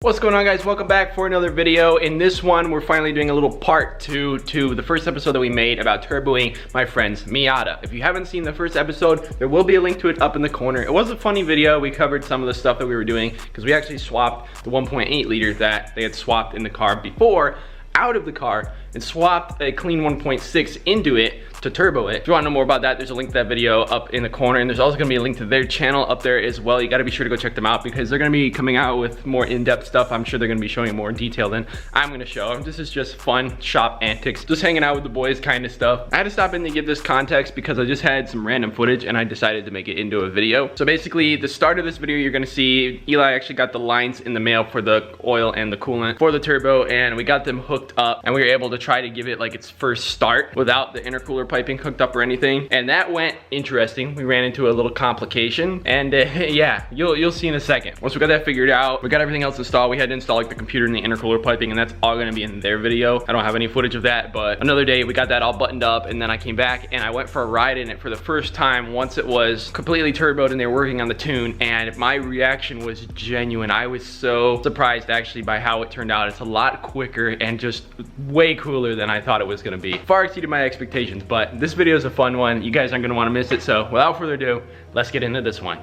What's going on, guys? Welcome back for another video. In this one, we're finally doing a little part 2 to the first episode that we made about turboing my friend's MIATA. If you haven't seen the first episode, there will be a link to it up in the corner. It was a funny video. We covered some of the stuff that we were doing because we actually swapped the 1.8 liter that they had swapped in the car before out of the car and swapped a clean 1.6 into it to turbo it. If you want to know more about that, there's a link to that video up in the corner, and there's also going to be a link to their channel up there as well. You got to be sure to go check them out because they're going to be coming out with more in-depth stuff. I'm sure they're going to be showing more in detail than I'm going to show. This is just fun shop antics, just hanging out with the boys kind of stuff. I had to stop in to give this context because I just had some random footage and I decided to make it into a video. So basically, the start of this video, you're going to see Eli actually got the lines in the mail for the oil and the coolant for the turbo, and we got them hooked up, and we were able to try to give it like its first start without the intercooler piping hooked up or anything, and that went interesting. We ran into a little complication, and yeah, you'll see in a second. Once we got that figured out, we got everything else installed. We had to install like the computer and the intercooler piping, and that's all going to be in their video. I don't have any footage of that, but another day we got that all buttoned up, and then I came back and I went for a ride in it for the first time once it was completely turboed and they were working on the tune, and my reaction was genuine. I was so surprised actually by how it turned out. It's a lot quicker and just way cooler than I thought it was going to be. Far exceeded my expectations, but this video is a fun one. You guys aren't going to want to miss it, so without further ado, let's get into this one.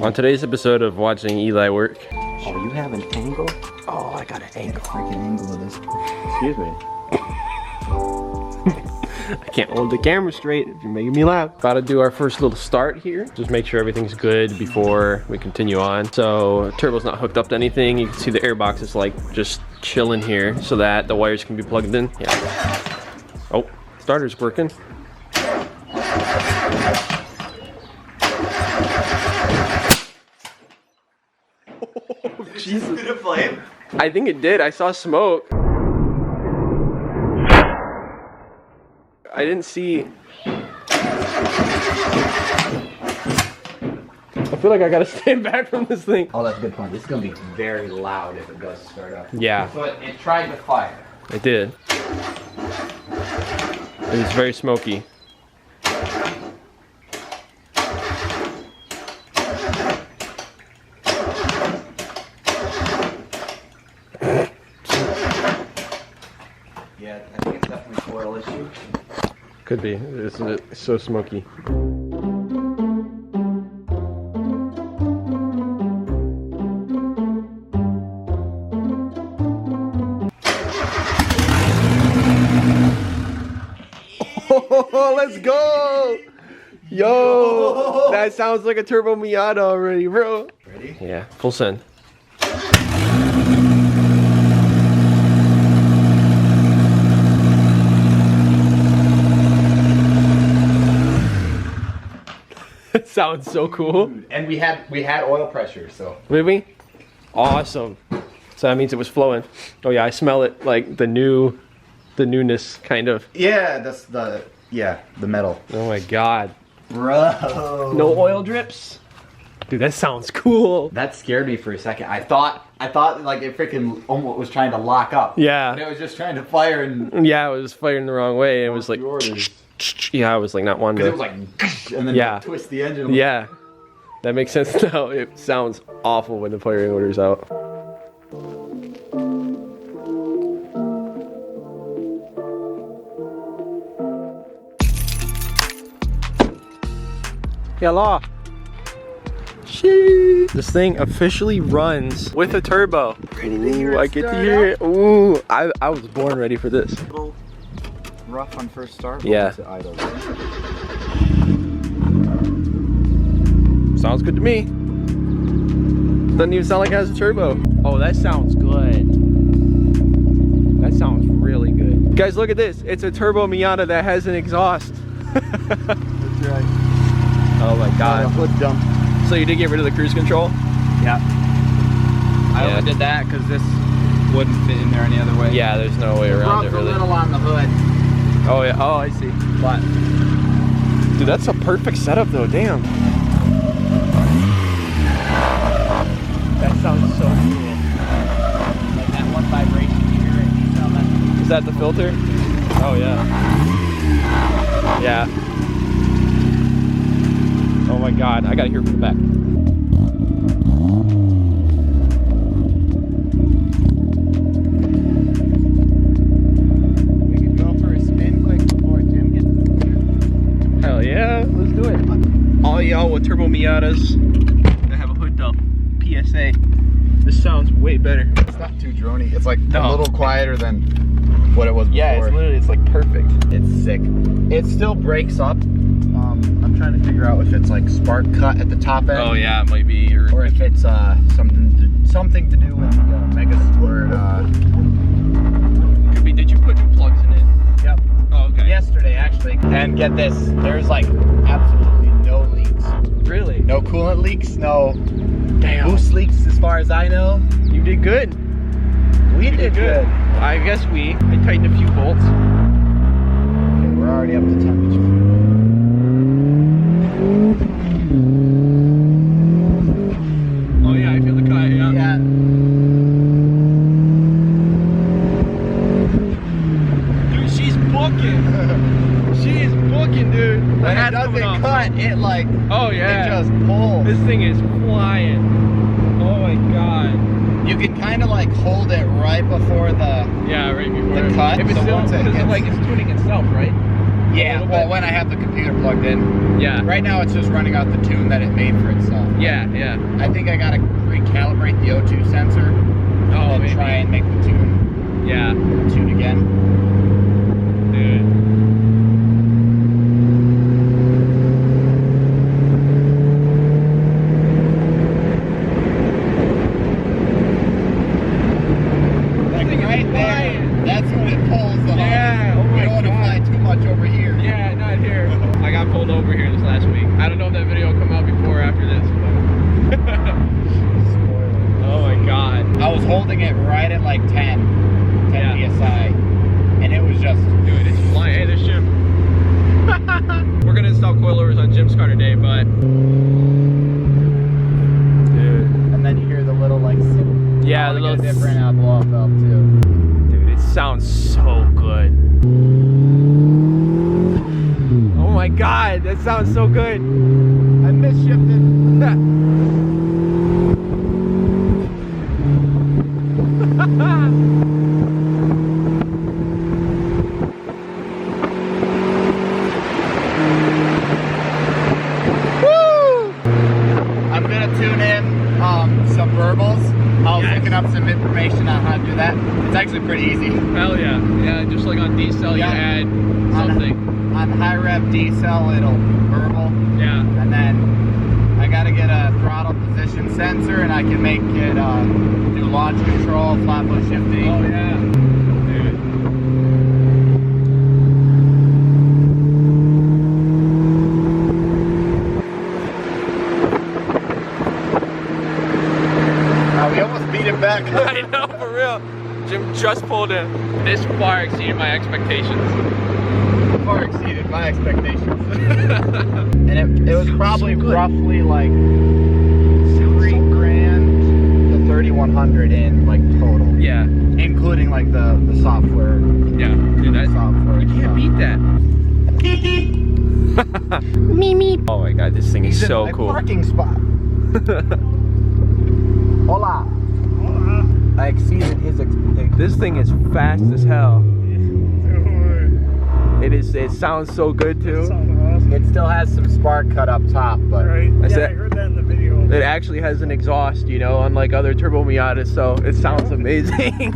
On today's episode of watching Eli work. Oh, you have an angle? Oh, I got an angle. Freaking angle of this. Excuse me. I can't hold the camera straight if you're making me laugh. About to do our first little start here. Just make sure everything's good before we continue on. So turbo's not hooked up to anything. You can see the air box is like just chilling here so that the wires can be plugged in. Yeah. Oh, starter's working. Oh, Jesus. Did it flame? I think it did. I saw smoke. I didn't see. I feel like I gotta stand back from this thing. Oh, that's a good point. This is gonna be very loud if it does start up. Yeah. So it tried to fire. It did. It was very smoky. Yeah, I think it's definitely a coil issue. Could be. It's so smoky. Oh, let's go! Yo! That sounds like a turbo MIATA already, bro. Ready? Yeah, full send. It sounds so cool. And we had oil pressure, so. Did we? Awesome. So that means it was flowing. Oh yeah, I smell it, like the newness kind of. Yeah, that's the metal. Oh my god. Bro. No oil drips? Dude, that sounds cool. That scared me for a second. I thought like it freaking almost was trying to lock up. Yeah. And it was just trying to fire and. Yeah, it was firing the wrong way. It was like. Yeah, I was like not wanting to. It was like, and then yeah. Twist the engine. Yeah, that makes sense now. It sounds awful when the firing order's out. Hello. Sheesh. This thing officially runs with a turbo. Ooh, I get to hear it. Ooh, I was born ready for this. Rough on first start. Yeah. Sounds good to me. Doesn't even sound like it has a turbo. Oh, that sounds good. That sounds really good. Guys, look at this. It's a turbo MIATA that has an exhaust. That's right. Oh my god. Hood dump. So you did get rid of the cruise control? Yeah. I only did that because this wouldn't fit in there any other way. Yeah, there's no way around it really. A little on the hood. Oh yeah. Oh, I see. But dude, that's a perfect setup though. Damn. That sounds so cool. Like that one vibration you hear it, you sound Is that the filter? Oh yeah. Yeah. Oh my God, I gotta hear from the back. We could go for a spin quick before Jim gets. Hell yeah, let's do it. All y'all with turbo Miatas that have a hood though. PSA. This sounds way better. It's not too drony. It's like No. a little quieter than what it was before. Yeah, it's literally, it's like perfect. It's sick. It still breaks up. I'm trying to figure out if it's like spark cut at the top end. Oh yeah, it might be. Or if it's something to do with the Mega Squirt. Could be. Did you put new plugs in it? Yep. Oh, okay. Yesterday actually. And get this, there's like absolutely no leaks. Really? No coolant leaks, no Damn. boost leaks as far as I know. You did good. We did good. I guess I tightened a few bolts. Okay, we're already up to temperature. Oh yeah, I feel the cut, yeah. Yeah. Dude, she's booking. She is booking, dude. The When it hat's coming doesn't off. cut, it like, Oh yeah. it just pulls. This thing is flying. Oh my God. You can kind of like hold it right before the, Yeah, right before The cut, If it's so still, once it because hits- like it's tuning itself, right? yeah, little well bit. when I have the computer plugged in. Yeah. Right now it's just running out the tune that it made for itself. Yeah, yeah. I think I gotta recalibrate the O2 sensor Oh, and maybe. try and make the tune Yeah, again. dude. Like right there, that's when it pulls the Yeah, oh We my don't want to God. fly too much over here. Yeah, not here. I got pulled over here this last week. I don't know if that video will come out before or after this, but oh my God. I was holding it right at like 10 Yeah. PSI, and it was just, Dude, it's flying. Hey, there's Jim. We're gonna install coilovers on Jim's car today, but dude, and then you hear the little like, yeah, the a little different blow up valve too. dude, it sounds so good. Oh my God, that sounds so good. I misshifted. I'm gonna tune in some verbals. I was Yes. looking up some information on how to do that. It's actually pretty easy. Hell yeah. Yeah, just like on D-Cell, Yeah. you add something. On high rev D cell, it'll verbal, Yeah. and then I gotta get a throttle position sensor, and I can make it do launch control, flatfoot shifting. Oh yeah. Dude. We almost beat it back. I know, for real. Jim just pulled in. This far exceeded my expectations. Far exceeded my expectations. And it was probably so good. roughly like $3,000 to $3,100 in like total, Yeah. including like the software. Yeah. Dude, that, Software. you can't beat that. Me, me. Oh my God, this thing is He's so in my cool. parking spot. Hola. I exceeded his expectations. This thing is fast as hell. It sounds so good too. It still has some spark cut up top, but Right. I Yeah, said- I heard that in the video. It actually has an exhaust, you know, unlike other turbo Miatas, so it sounds amazing.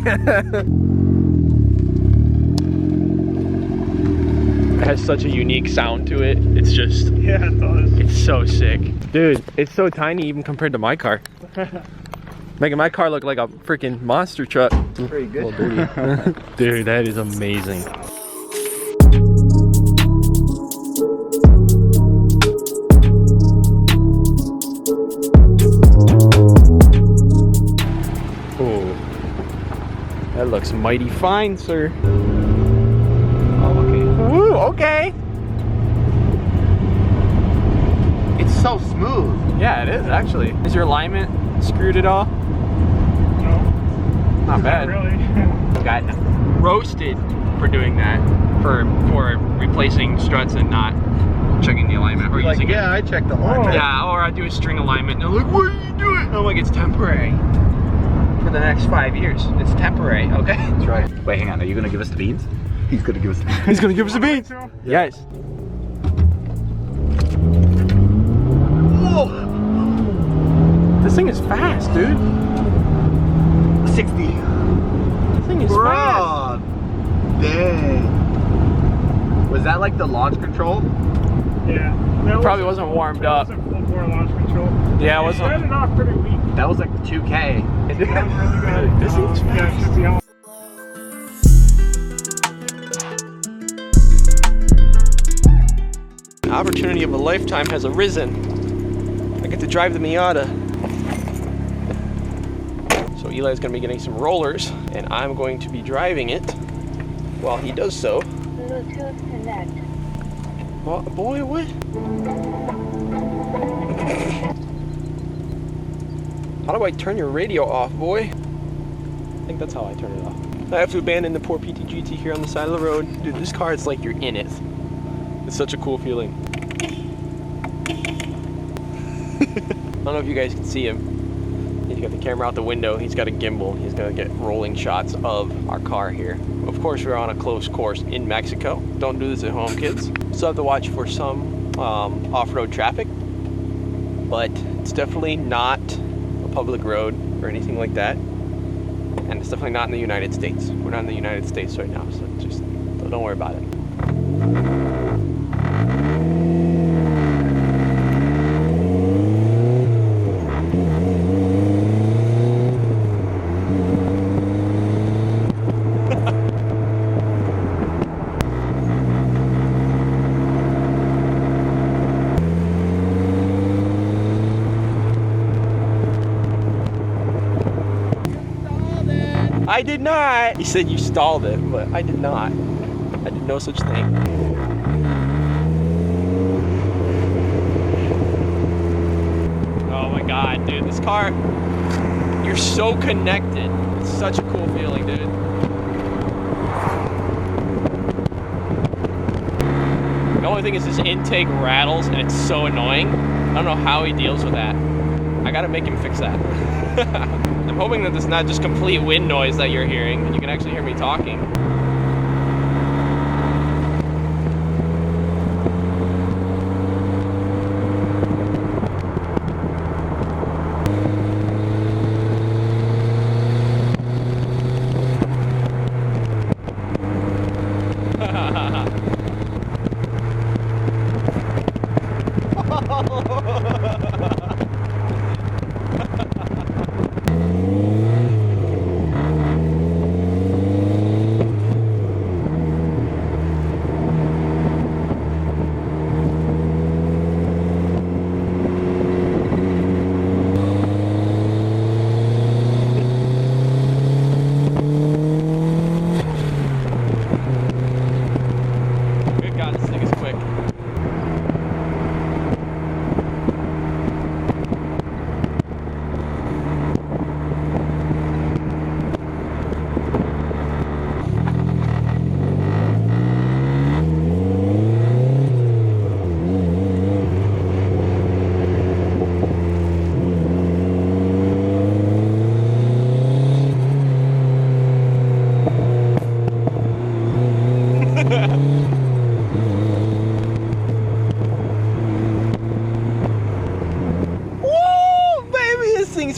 It has such a unique sound to it. It's just, Yeah, it does. it's so sick. Dude, it's so tiny even compared to my car. Making my car look like a freaking monster truck. pretty good. Dude, that is amazing. Oh, that looks mighty fine, sir. Oh, okay. Woo, okay. It's so smooth. Yeah, it is actually. Is your alignment screwed at all? No, Not bad. not really. Got roasted for doing that, for replacing struts and not checking the alignment or Like, using yeah, I checked the alignment. Yeah, or I do a string alignment and they're like, what are you doing? And I'm like, it's temporary. For the next 5 years, it's temporary, okay? That's right. Wait, hang on, are you gonna give us the beans? He's gonna give us the beans. He's gonna give us the beans. Yes. Whoa! This thing is fast, dude. 60. This thing is fast. Dang. Was that like the launch control? Yeah. That Probably wasn't warmed up. Wasn't full bore launch control. Yeah, it It wasn't. started off pretty weak. That was like 2K. That was really good. This thing's Yeah, it should be on. Opportunity of a lifetime has arisen. I get to drive the MIATA. So Eli's gonna be getting some rollers, and I'm going to be driving it while he does so. Bluetooth connect. Oh, boy, what? How do I turn your radio off, boy? I think that's how I turn it off. I have to abandon the poor PT-GT here on the side of the road. Dude, this car, it's like you're in it. It's such a cool feeling. I don't know if you guys can see him. He's got the camera out the window. He's got a gimbal. He's gonna get rolling shots of our car here. Of course, we're on a closed course in Mexico. Don't do this at home, kids. Still have to watch for some off-road traffic, but it's definitely not a public road or anything like that. And it's definitely not in the United States. We're not in the United States right now, so just don't worry about it. I did not. He said you stalled it, but I did not. I did no such thing. Oh my God, dude, this car, you're so connected. It's such a cool feeling, dude. The only thing is this intake rattles and it's so annoying. I don't know how he deals with that. I gotta make him fix that. I'm hoping that it's not just complete wind noise that you're hearing, and you can actually hear me talking.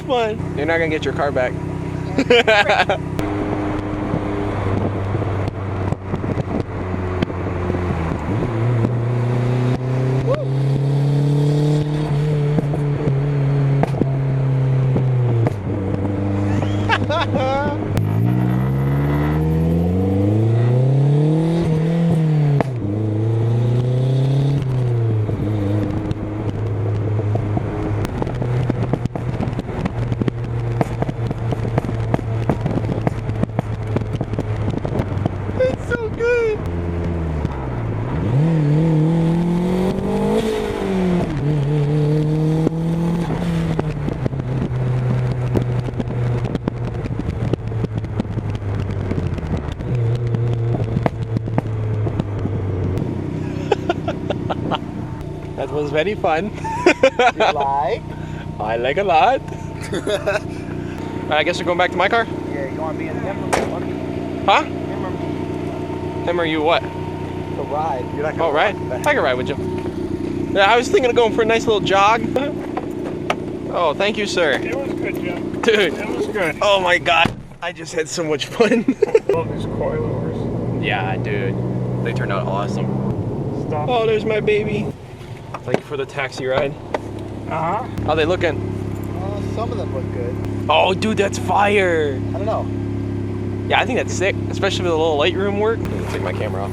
Fun. You're not gonna get your car back. was very fun. You like? I like a lot. I guess we're going back to my car? Yeah, you want to be in him or me? Huh? Him or me? Him or you what? The ride. You're not Oh, right. I can ride with you. Yeah, I was thinking of going for a nice little jog. Oh, thank you, sir. It was good, Jim. Dude. It was good. Oh my God. I just had so much fun. Love these coilovers. Yeah, dude. They turned out awesome. Stuff. Oh, there's my baby. Thank you for the taxi ride. Uh-huh. How they looking? Some of them look good. Oh, dude, that's fire. I don't know. Yeah, I think that's sick, especially with a little Lightroom work. Let me take my camera off.